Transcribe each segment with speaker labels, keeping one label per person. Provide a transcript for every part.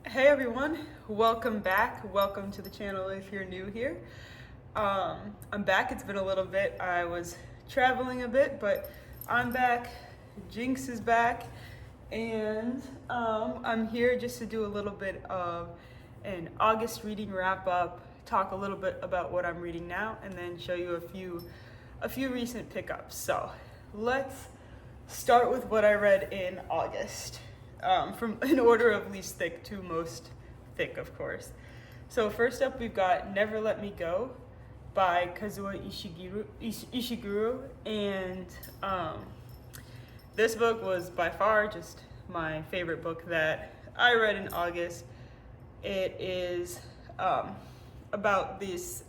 Speaker 1: Hey everyone, welcome back. Welcome to the channel if you're new here. I'm back. It's been a little bit. I was traveling a bit, but I'm back. Jinx is back, and I'm here just to do a little bit of an August reading wrap up, talk a little bit about what I'm reading now, and then show you a few recent pickups. So let's start with what I read in August. From in order of least thick to most thick, of course. So first up, we've got Never Let Me Go by Kazuo Ishiguro. And this book was by far just my favorite book that I read in August. It is about this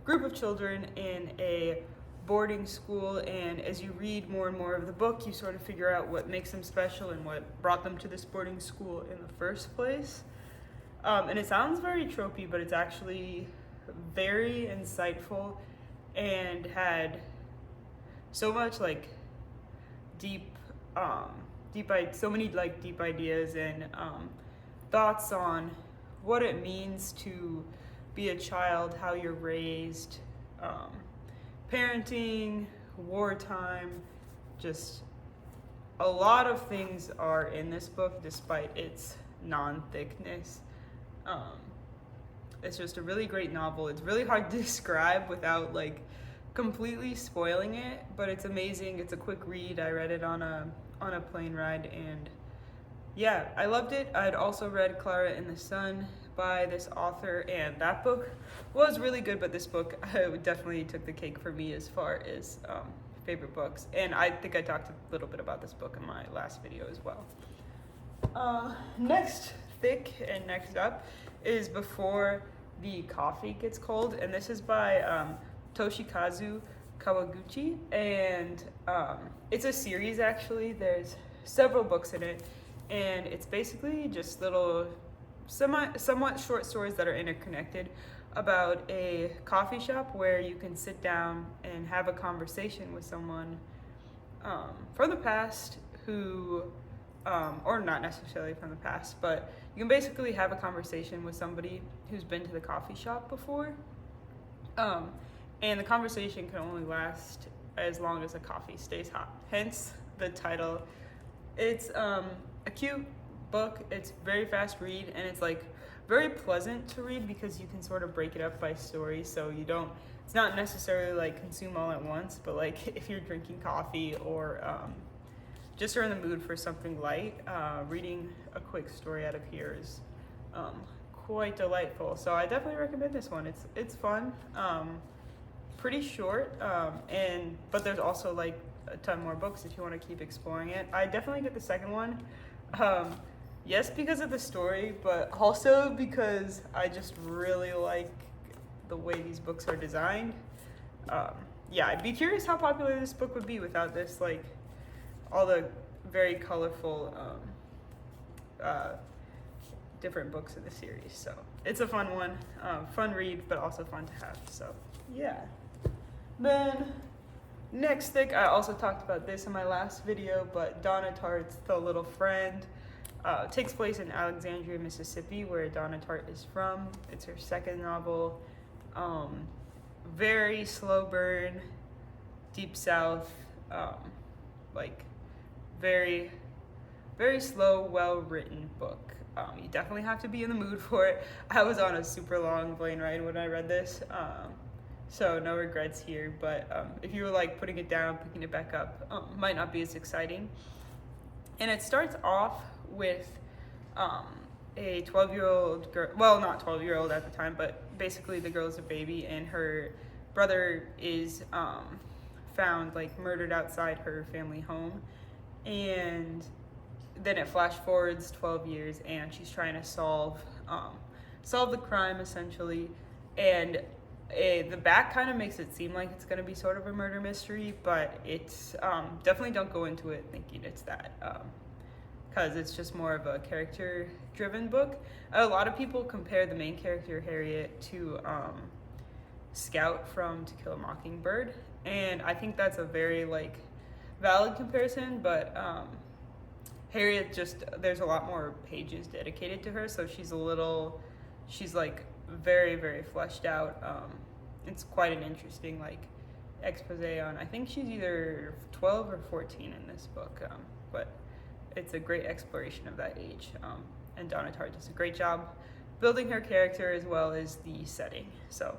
Speaker 1: group of children in a boarding school, and as you read more and more of the book, you sort of figure out what makes them special and what brought them to this boarding school in the first place. And it sounds very tropey, but it's actually very insightful and had so much so many deep ideas and thoughts on what it means to be a child, how you're raised, parenting, wartime, just a lot of things are in this book despite its non-thickness. It's just a really great novel. It's really hard to describe without completely spoiling it, but it's amazing. It's a quick read. I read it on a plane ride, and yeah, I loved it. I'd also read Clara in the Sun by this author, and that book was really good, but this book definitely took the cake for me as far as favorite books, and I think I talked a little bit about this book in my last video as well. Next up is Before the Coffee Gets Cold, and this is by Toshikazu Kawaguchi, and it's a series actually. There's several books in it, and it's basically just little somewhat short stories that are interconnected about a coffee shop where you can sit down and have a conversation with someone from the past who, or not necessarily from the past, but you can basically have a conversation with somebody who's been to the coffee shop before. And the conversation can only last as long as the coffee stays hot, hence the title. It's a cute book. It's very fast read, and it's very pleasant to read because you can sort of break it up by story, so it's not necessarily consume all at once, but if you're drinking coffee or just are in the mood for something light, reading a quick story out of here is quite delightful. So I definitely recommend this one. It's fun, pretty short, but there's also a ton more books if you want to keep exploring it. I definitely get the second one. Yes, because of the story, but also because I just really like the way these books are designed. Yeah, I'd be curious how popular this book would be without this, all the very colorful, different books in the series. So it's a fun one, fun read, but also fun to have. So yeah. Then next thick, I also talked about this in my last video, but Donna Tartt's The Little Friend. Takes place in Alexandria, Mississippi, where Donna Tartt is from. It's her second novel. Very slow burn, deep south, very, very slow, well-written book. You definitely have to be in the mood for it. I was on a super long plane ride when I read this, so no regrets here, but if you were putting it down, picking it back up, might not be as exciting. And it starts off with a 12-year-old girl, well, not 12-year-old at the time, but basically the girl's a baby, and her brother is found murdered outside her family home, and then it flash forwards 12 years, and she's trying to solve the crime essentially, and the back kind of makes it seem like it's going to be sort of a murder mystery, but it's definitely don't go into it thinking it's that, because it's just more of a character-driven book. A lot of people compare the main character, Harriet, to Scout from To Kill a Mockingbird, and I think that's a very valid comparison, but Harriet just, there's a lot more pages dedicated to her, so she's like very, very fleshed out. It's quite an interesting like expose on, I think she's either 12 or 14 in this book, but it's a great exploration of that age. And Donna Tartt does a great job building her character as well as the setting. So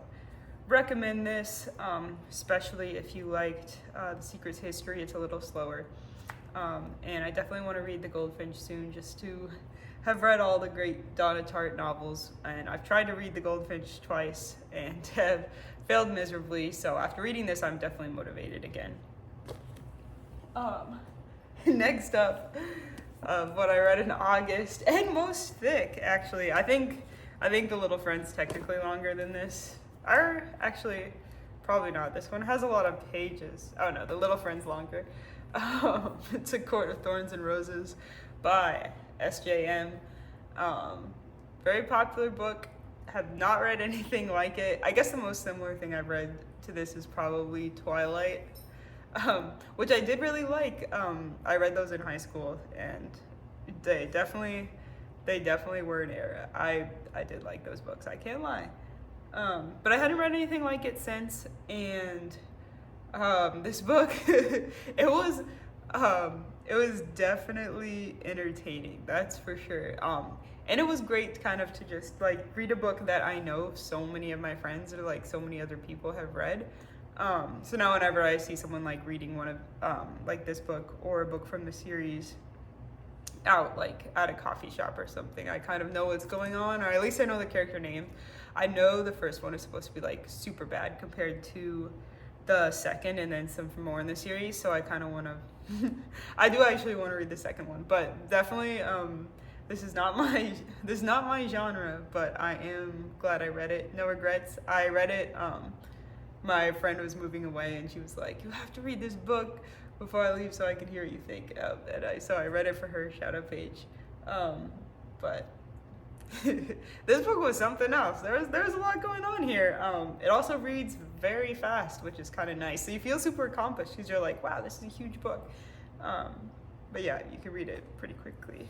Speaker 1: recommend this, especially if you liked The Secret's history. It's a little slower. And I definitely want to read The Goldfinch soon, just to have read all the great Donna Tartt novels. And I've tried to read The Goldfinch twice and have failed miserably. So after reading this, I'm definitely motivated again. Next up, what I read in August, and most thick, actually. I think The Little Friend's technically longer than this. Or actually, probably not. This one has a lot of pages. Oh no, The Little Friend's longer. It's A Court of Thorns and Roses by SJM. Very popular book. Have not read anything like it. I guess the most similar thing I've read to this is probably Twilight, which I did really like. I read those in high school, and they definitely were an era. I did like those books, I can't lie. But I hadn't read anything like it since, and this book, it was definitely entertaining, that's for sure. And it was great kind of to just like read a book that I know so many of my friends or like so many other people have read. So now whenever I see someone like reading one of like this book or a book from the series out like at a coffee shop or something, I kind of know what's going on, or at least I know the character name. I know the first one is supposed to be like super bad compared to the second, and then some more in the series, so I kind of want to I do actually want to read the second one, but definitely this is not my genre, but I am glad I read it. No regrets. I read it, my friend was moving away and she was like, you have to read this book before I leave so I can hear what you think. So I read it for her, shout out Paige. But this book was something else. There was a lot going on here. It also reads very fast, which is kind of nice. So you feel super accomplished because you're like, wow, this is a huge book. But yeah, you can read it pretty quickly.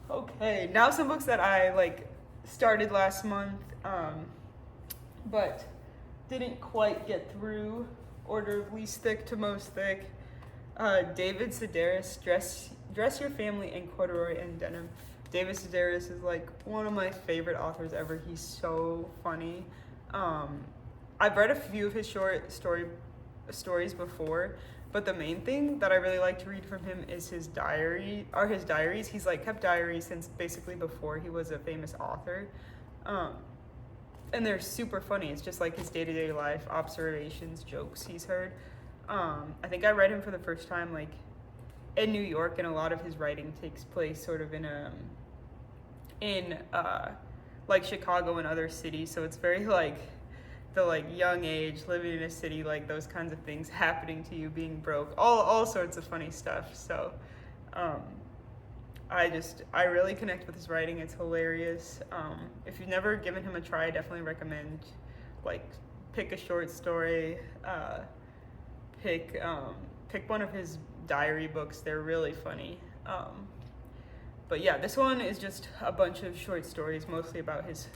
Speaker 1: Okay, now some books that I like started last month, but didn't quite get through. Order of least thick to most thick. David Sedaris, Dress Your Family in Corduroy and Denim. David Sedaris is like one of my favorite authors ever. He's so funny. I've read a few of his short stories before, but the main thing that I really like to read from him is his diaries. He's like kept diaries since basically before he was a famous author. And they're super funny. It's just like his day-to-day life, observations, jokes he's heard. I think I read him for the first time like in New York, and a lot of his writing takes place sort of in like Chicago and other cities, so it's very like the like young age, living in a city, like those kinds of things happening to you, being broke, all sorts of funny stuff. So I really connect with his writing. It's hilarious. If you've never given him a try, I definitely recommend like pick a short story, pick one of his diary books. They're really funny. But yeah, this one is just a bunch of short stories, mostly about his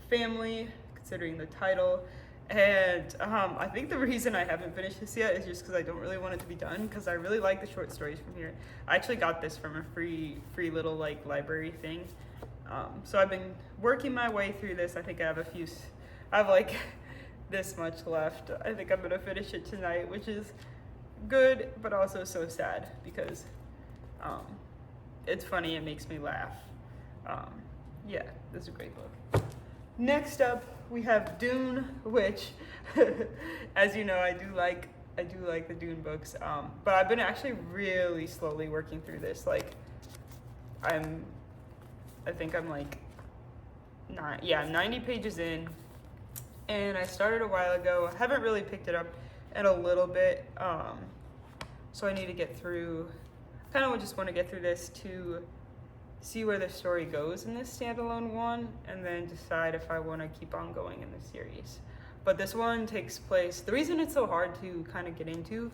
Speaker 1: family, considering the title. And I think the reason I haven't finished this yet is just because I don't really want it to be done, because I really like the short stories from here. I actually got this from a free little like library thing. So I've been working my way through this. I think I have like this much left. I think I'm gonna finish it tonight, which is good, but also so sad because it's funny, it makes me laugh. Yeah, this is a great book. Next up, we have Dune, which, as you know, I do like the Dune books. But I've been actually really slowly working through this. Like, I think I'm like 90 pages in, and I started a while ago. I haven't really picked it up in a little bit, so I need to get through. Kind of just want to get through this to see where the story goes in this standalone one, and then decide if I want to keep on going in the series. But this one takes place, the reason it's so hard to kind of get into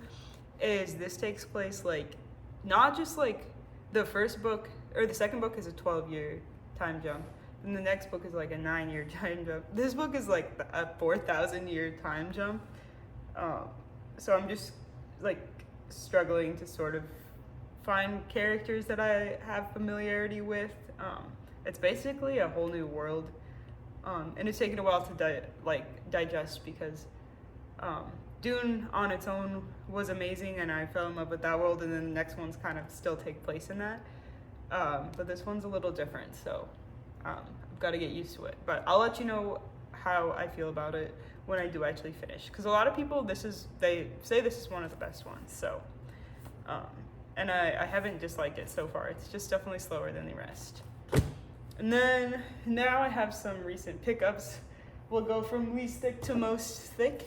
Speaker 1: is this takes place like not just like the first book, or the second book is a 12-year time jump. And the next book is like a 9-year time jump. This book is like a 4,000-year time jump. So I'm just like struggling to sort of find characters that I have familiarity with. It's basically a whole new world. And it's taken a while to digest because Dune on its own was amazing and I fell in love with that world, and then the next one's kind of still take place in that. But this one's a little different, so I've got to get used to it. But I'll let you know how I feel about it when I do actually finish. Because a lot of people, they say this is one of the best ones. So, and I haven't disliked it so far. It's just definitely slower than the rest. And then now I have some recent pickups. We'll go from least thick to most thick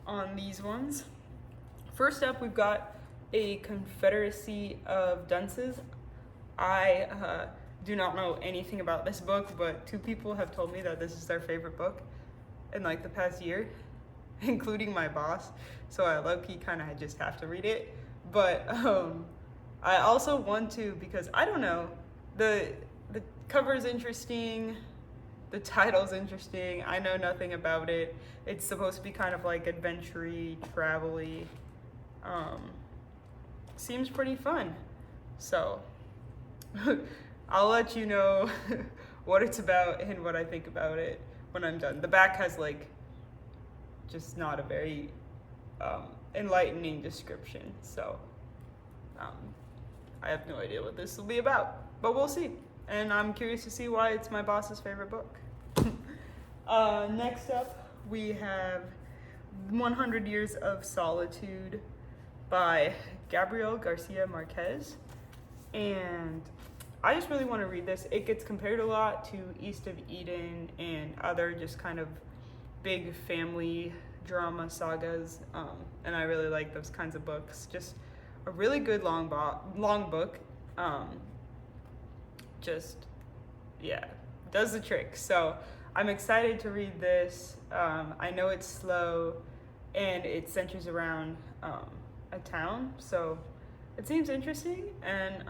Speaker 1: on these ones. First up, we've got a Confederacy of Dunces. I do not know anything about this book, but 2 people have told me that this is their favorite book in like the past year, including my boss. So I low-key kind of just have to read it. But I also want to, because I don't know, the cover's interesting, the title's interesting. I know nothing about it. It's supposed to be kind of like adventure-y, travel-y. Seems pretty fun. So I'll let you know what it's about and what I think about it when I'm done. The back has like just not a very enlightening description, so I have no idea what this will be about, but we'll see. And I'm curious to see why it's my boss's favorite book. Next up, we have 100 Years of Solitude by Gabriel Garcia Marquez. And I just really want to read this. It gets compared a lot to East of Eden and other just kind of big family drama sagas. And I really like those kinds of books. Just a really good long book. Just, yeah, does the trick. So I'm excited to read this. I know it's slow and it centers around a town, so it seems interesting, and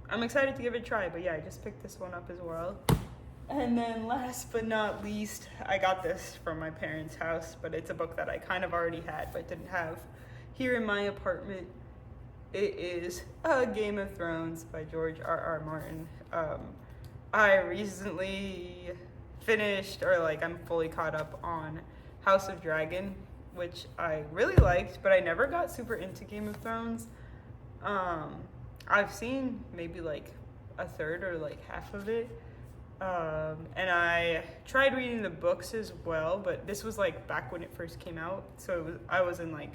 Speaker 1: I'm excited to give it a try. But yeah, I just picked this one up as well. And then last but not least, I got this from my parents' house, but it's a book that I kind of already had but didn't have here in my apartment. It is Game of Thrones by George R.R. Martin. I recently finished, or like I'm fully caught up on House of Dragon, which I really liked, but I never got super into Game of Thrones. I've seen maybe like a third or like half of it. And I tried reading the books as well, but this was like back when it first came out. So I was in like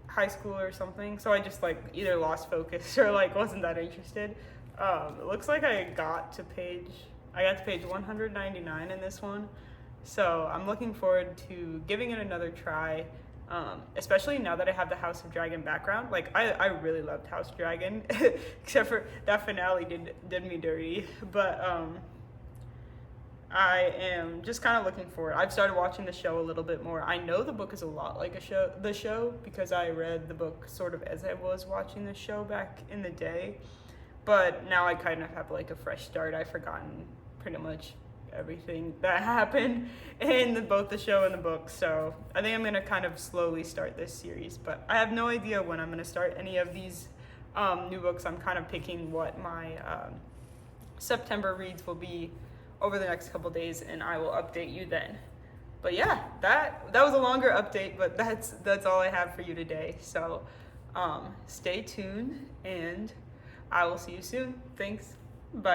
Speaker 1: high school or something. So I just like either lost focus or like wasn't that interested. It looks like I got to page 199 in this one. So I'm looking forward to giving it another try. Especially now that I have the House of Dragon background. Like I really loved House of Dragon, except for that finale did me dirty. But I am just kind of looking forward. I've started watching the show a little bit more. I know the book is a lot like the show because I read the book sort of as I was watching the show back in the day. But now I kind of have like a fresh start. I've forgotten pretty much everything that happened in both the show and the book. So I think I'm going to kind of slowly start this series. But I have no idea when I'm going to start any of these new books. I'm kind of picking what my September reads will be over the next couple days, and I will update you then. But yeah, that was a longer update, but that's all I have for you today. So stay tuned, and I will see you soon. Thanks. Bye.